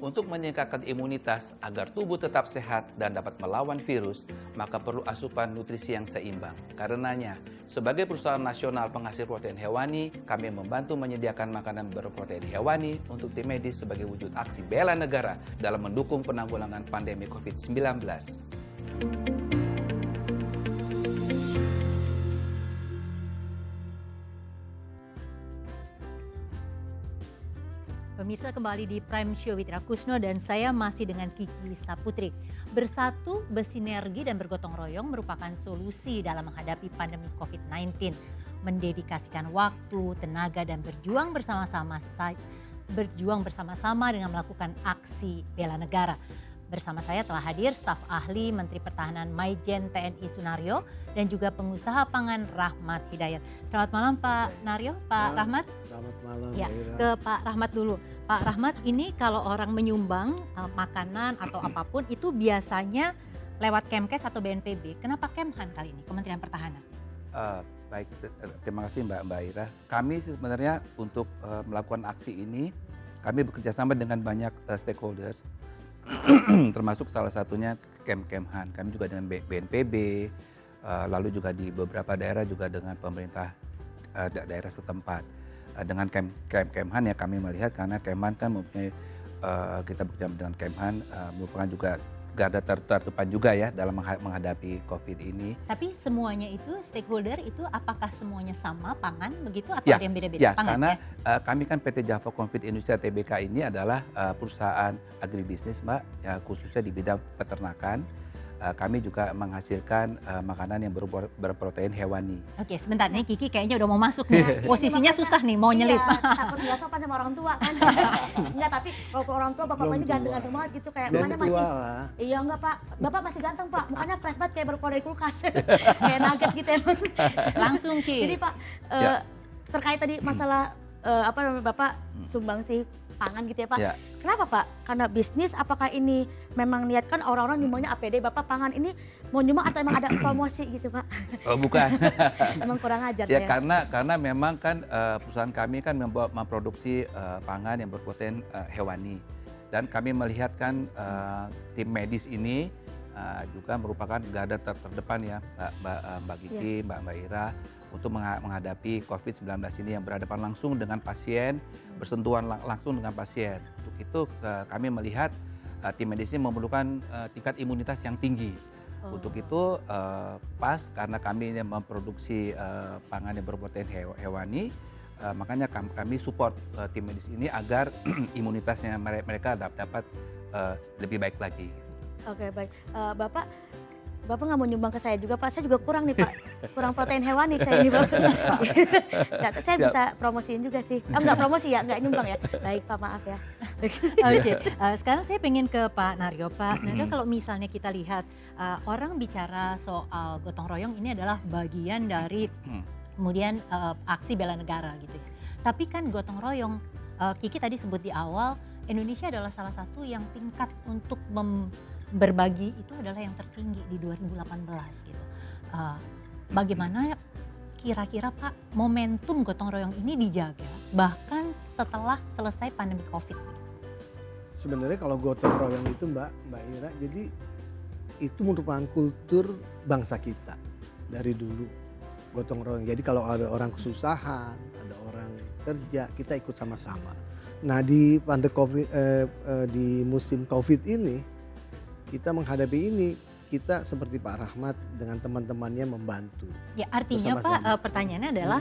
Untuk meningkatkan imunitas agar tubuh tetap sehat dan dapat melawan virus, maka perlu asupan nutrisi yang seimbang. Karenanya, sebagai perusahaan nasional penghasil protein hewani, kami membantu menyediakan makanan berprotein hewani untuk tim medis sebagai wujud aksi bela negara dalam mendukung penanggulangan pandemi COVID-19. Pemirsa, kembali di Prime Show with Ira Kusno dan saya masih dengan Kiki Saputri. Bersatu, bersinergi dan bergotong royong merupakan solusi dalam menghadapi pandemi COVID-19. Mendedikasikan waktu, tenaga dan berjuang bersama-sama dengan melakukan aksi bela negara. Bersama saya telah hadir staf ahli Menteri Pertahanan Maijen TNI Sunaryo dan juga pengusaha pangan Rahmat Hidayat. Selamat malam Pak Naryo, Pak Rahmat. Selamat malam. Ya, ke Pak Rahmat dulu. Pak Rahmat, ini kalau orang menyumbang makanan atau apapun itu biasanya lewat Kemkes atau BNPB. Kenapa Kemhan kali ini, Kementerian Pertahanan? Baik, terima kasih Mbak Ira. Kami sebenarnya untuk melakukan aksi ini, kami bekerjasama dengan banyak stakeholders, termasuk salah satunya Kemhan. Kami juga dengan BNPB, lalu juga di beberapa daerah juga dengan pemerintah daerah setempat. Dengan Kemhan ya kami melihat karena Kemhan kan mempunyai, kita bekerja dengan Kemhan merupakan juga garda terdepan juga ya dalam menghadapi COVID ini. Tapi semuanya itu stakeholder itu apakah semuanya sama pangan begitu atau Ya, ada yang beda-beda? ya, Pangan, karena ya? kami kan PT Java Confit Indonesia Tbk ini adalah perusahaan agribisnis Mbak, ya, khususnya di bidang peternakan. Kami juga menghasilkan makanan yang berprotein hewani. Oke, sebentar nih Kiki kayaknya udah mau masuk nih. Posisinya susah nih mau nyelip. Iya, takut nggak sopan sama orang tua kan. Enggak, tapi kalau orang tua bapak ini ganteng-ganteng banget gitu kayak Belum mukanya masih. tua lah. Iya enggak Pak, bapak masih ganteng Pak, mukanya fresh banget kayak baru keluar dari kulkas. Kayak nugget gitu emang. Langsung Ki. Jadi Pak, Ya. terkait tadi masalah apa namanya Bapak sumbangsi pangan gitu ya Pak. Ya. Kenapa Pak? Karena bisnis apakah ini memang niatkan orang-orang nyumbangnya APD, Bapak pangan ini mau nyumbang atau emang ada promosi gitu Pak? Oh bukan. Emang kurang ajar Ya saya. karena memang kan perusahaan kami kan memproduksi pangan yang berprotein hewani. Dan kami melihat kan tim medis ini juga merupakan garda terdepan ya Mbak Kiki, Mbak Ira, untuk menghadapi COVID-19 ini yang berhadapan langsung dengan pasien, bersentuhan langsung dengan pasien. Untuk itu kami melihat tim medis ini memerlukan tingkat imunitas yang tinggi. Untuk itu pas karena kami ini memproduksi pangan yang berprotein hewani, makanya kami support tim medis ini agar imunitasnya mereka dapat lebih baik lagi. Oke baik, Bapak nggak mau nyumbang ke saya juga Pak, saya juga kurang nih Pak, kurang protein hewani saya ini Pak. Saya bisa promosiin juga sih, enggak promosi ya, enggak nyumbang ya. Baik Pak, maaf ya. Oke, sekarang saya pengen ke Pak Naryo. Pak Naryo, kalau misalnya kita lihat orang bicara soal gotong royong ini adalah bagian dari kemudian aksi bela negara gitu ya. Tapi kan gotong royong, Kiki tadi sebut di awal, Indonesia adalah salah satu yang tingkat untuk berbagi itu adalah yang tertinggi di 2018 gitu. Bagaimana kira-kira Pak momentum gotong royong ini dijaga bahkan setelah selesai pandemi COVID? Sebenarnya kalau gotong royong itu Mbak Ira, jadi itu merupakan kultur bangsa kita dari dulu, gotong royong. Jadi kalau ada orang kesusahan, ada orang kerja, kita ikut sama-sama. Nah di di musim COVID ini, kita menghadapi ini, kita seperti Pak Rahmat dengan teman-temannya membantu. Ya artinya Bersama-sama. Pak pertanyaannya adalah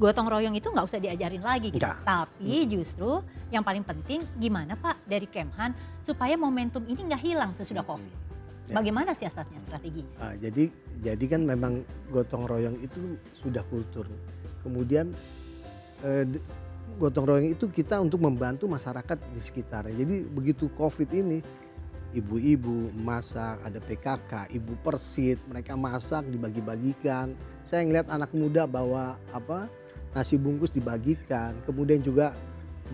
gotong royong itu nggak usah diajarin lagi gitu. Nggak. Tapi justru yang paling penting gimana Pak dari Kemhan supaya momentum ini nggak hilang sesudah COVID. Ya. Bagaimana siasatnya, strategi? Jadi kan memang gotong royong itu sudah kultur. Kemudian gotong royong itu kita untuk membantu masyarakat di sekitarnya. Jadi begitu COVID ini, ibu-ibu masak, ada PKK, ibu persit, mereka masak dibagi-bagikan. Saya ngeliat anak muda bawa nasi bungkus dibagikan, kemudian juga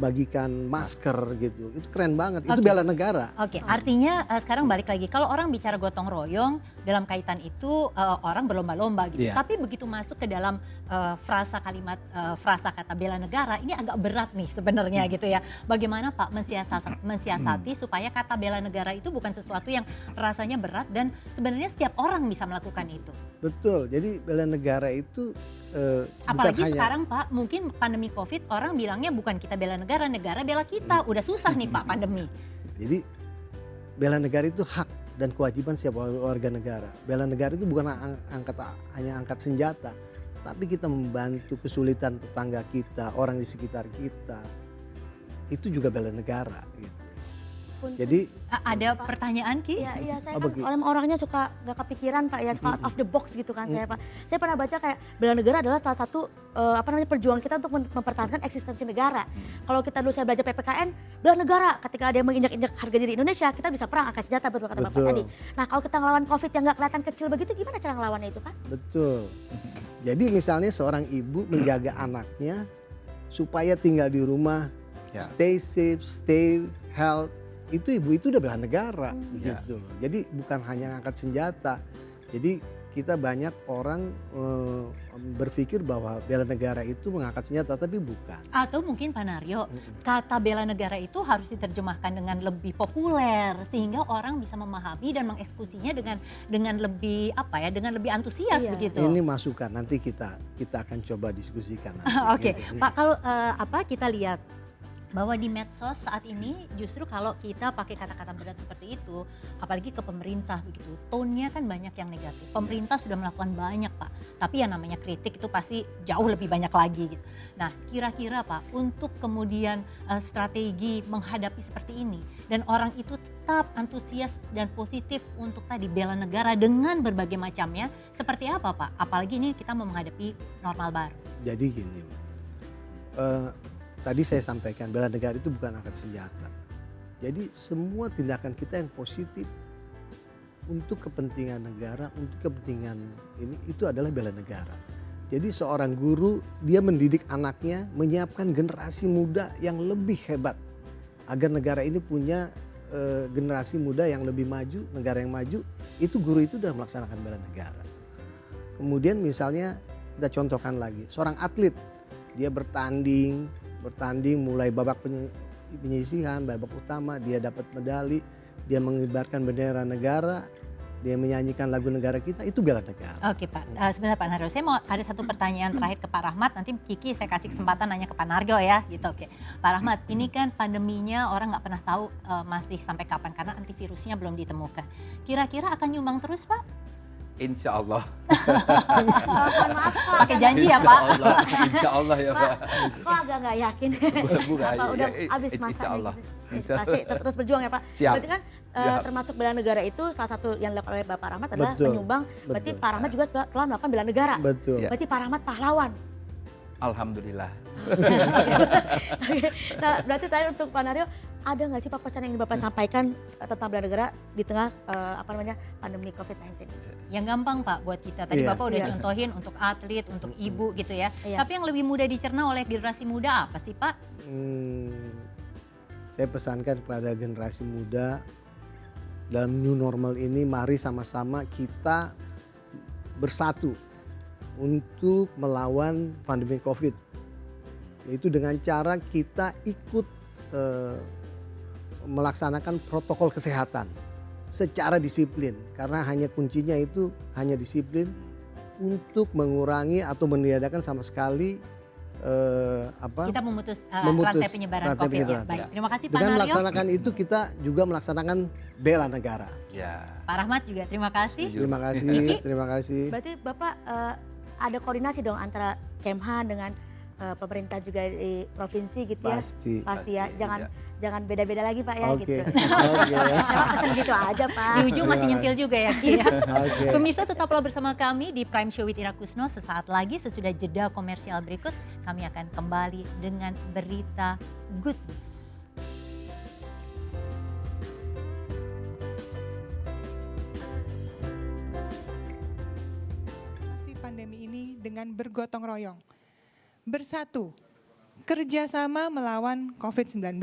bagikan masker gitu. Itu keren banget, itu bela negara. Oke, artinya sekarang balik lagi. Kalau orang bicara gotong royong, dalam kaitan itu orang berlomba-lomba gitu. Iya. Tapi begitu masuk ke dalam frasa kalimat, frasa kata bela negara, ini agak berat nih sebenarnya gitu ya. Bagaimana Pak mensiasati supaya kata bela negara itu bukan sesuatu yang rasanya berat dan sebenarnya setiap orang bisa melakukan itu. Betul, jadi bela negara itu Apalagi bukan hanya sekarang Pak, mungkin pandemi COVID orang bilangnya bukan kita bela negara, negara bela kita. Udah susah nih Pak pandemi. Jadi bela negara itu hak dan kewajiban setiap warga negara. Bela negara itu bukan hanya angkat senjata, tapi kita membantu kesulitan tetangga kita, orang di sekitar kita. Itu juga bela negara gitu. Jadi Ada pertanyaan Ki? Iya, saya Apa, kan Ki? orangnya suka gak kepikiran Pak ya, suka out of the box gitu kan saya Pak. Saya pernah baca kayak bela negara adalah salah satu perjuangan kita untuk mempertahankan eksistensi negara. Kalau kita dulu saya belajar PPKN, bela negara ketika ada yang menginjak-injak harga diri Indonesia, kita bisa perang angkat senjata, betul kata Bapak Betul. tadi. Nah kalau kita ngelawan COVID yang gak kelihatan kecil begitu, gimana cara ngelawannya itu Pak? betul. Jadi misalnya seorang ibu menjaga anaknya supaya tinggal di rumah, Ya. stay safe, stay health, itu ibu itu udah bela negara Ya. gitu loh. Jadi bukan hanya angkat senjata. Jadi kita banyak orang berpikir bahwa bela negara itu mengangkat senjata, tapi bukan. Atau mungkin Pak Naryo, kata bela negara itu harus diterjemahkan dengan lebih populer sehingga orang bisa memahami dan mengeksekusinya dengan lebih dengan lebih antusias Iya. begitu. Ini masukan, nanti kita akan coba diskusikan nanti. Oke, gitu. Pak, kalau kita lihat bahwa di medsos saat ini justru kalau kita pakai kata-kata berat seperti itu, apalagi ke pemerintah begitu, tone-nya kan banyak yang negatif. Pemerintah sudah melakukan banyak Pak, tapi yang namanya kritik itu pasti jauh lebih banyak lagi gitu. Nah, kira-kira Pak, untuk kemudian strategi menghadapi seperti ini dan orang itu tetap antusias dan positif untuk tadi bela negara dengan berbagai macamnya, seperti apa Pak? Apalagi ini kita mau menghadapi normal baru. Jadi gini, tadi saya sampaikan bela negara itu bukan angkat senjata. Jadi semua tindakan kita yang positif untuk kepentingan negara, untuk kepentingan ini itu adalah bela negara. Jadi seorang guru dia mendidik anaknya, menyiapkan generasi muda yang lebih hebat agar negara ini punya generasi muda yang lebih maju, negara yang maju. Itu guru itu sudah melaksanakan bela negara. Kemudian misalnya kita contohkan lagi, seorang atlet dia bertanding mulai babak penyisihan, babak utama dia dapat medali, dia mengibarkan bendera negara, dia menyanyikan lagu negara kita, itu bela negara. Oke Pak, sebentar Pak Naryo, saya mau ada satu pertanyaan terakhir ke Pak Rahmat, nanti Kiki saya kasih kesempatan nanya ke Pak Naryo ya gitu. Oke, Pak Rahmat, ini kan pandeminya orang nggak pernah tahu masih sampai kapan karena antivirusnya belum ditemukan. Kira-kira akan nyumbang terus Pak? Insya Allah. Mohon maaf Pak, Pakai janji ya Pak? Insya Allah ya Pak. kok agak nggak yakin? Bukan, Apa udah ya, habis insya masanya Allah. gitu? Insya Pasti terus berjuang ya Pak. Siap. Berarti kan Siap. termasuk bela negara itu salah satu yang dilakukan oleh Bapak Rahmat adalah Betul, menyumbang. Berarti betul. Pak Rahmat juga telah melakukan bela negara. Betul. Ya. Berarti Pak Rahmat pahlawan. Alhamdulillah. Oke. Nah, berarti tadi untuk Pak Naryo, ada nggak sih Pak pesan yang ingin Bapak sampaikan tentang bela negara di tengah pandemi COVID-19? Yang gampang Pak buat kita, tadi Iya. Bapak udah Iya. contohin untuk atlet, untuk ibu gitu ya. Iya. Tapi yang lebih mudah dicerna oleh generasi muda apa sih Pak? Saya pesankan kepada generasi muda dalam new normal ini, mari sama-sama kita bersatu untuk melawan pandemi COVID. Yaitu dengan cara kita ikut melaksanakan protokol kesehatan secara disiplin. Karena hanya kuncinya itu hanya disiplin untuk mengurangi atau meniadakan sama sekali Kita memutus memutus rantai penyebaran rantai COVID ya. penyebaran. Baik, terima kasih Pak Dengan Naryo. melaksanakan itu kita juga melaksanakan bela negara. Ya. Pak Rahmat juga terima kasih. Setuju. Terima kasih, terima kasih. Berarti Bapak ada koordinasi dong antara Kemhan dengan pemerintah juga di provinsi gitu ya? Pasti. Pasti ya, Pasti, jangan beda-beda lagi Pak ya Oke, gitu. oke, Saya pesan gitu aja Pak. Di ujung masih nyentil juga ya Ki ya. oke. Pemirsa tetaplah bersama kami di Prime Show with Ira Kusno. Sesaat lagi sesudah jeda komersial berikut kami akan kembali dengan berita good news. Mengatasi pandemi ini dengan bergotong royong. Bersatu, kerjasama melawan COVID-19.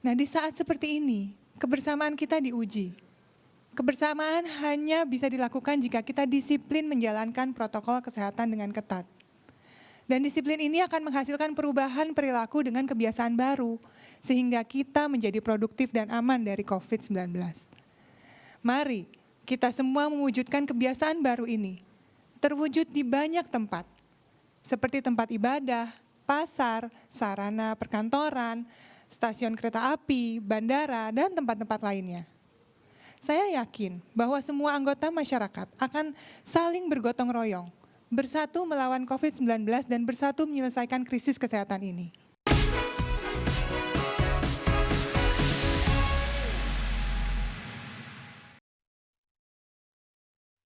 Nah, di saat seperti ini, kebersamaan kita diuji. Kebersamaan hanya bisa dilakukan jika kita disiplin menjalankan protokol kesehatan dengan ketat. Dan disiplin ini akan menghasilkan perubahan perilaku dengan kebiasaan baru, sehingga kita menjadi produktif dan aman dari COVID-19. Mari kita semua mewujudkan kebiasaan baru ini, terwujud di banyak tempat, seperti tempat ibadah, pasar, sarana perkantoran, stasiun kereta api, bandara, dan tempat-tempat lainnya. Saya yakin bahwa semua anggota masyarakat akan saling bergotong royong, bersatu melawan COVID-19 dan bersatu menyelesaikan krisis kesehatan ini.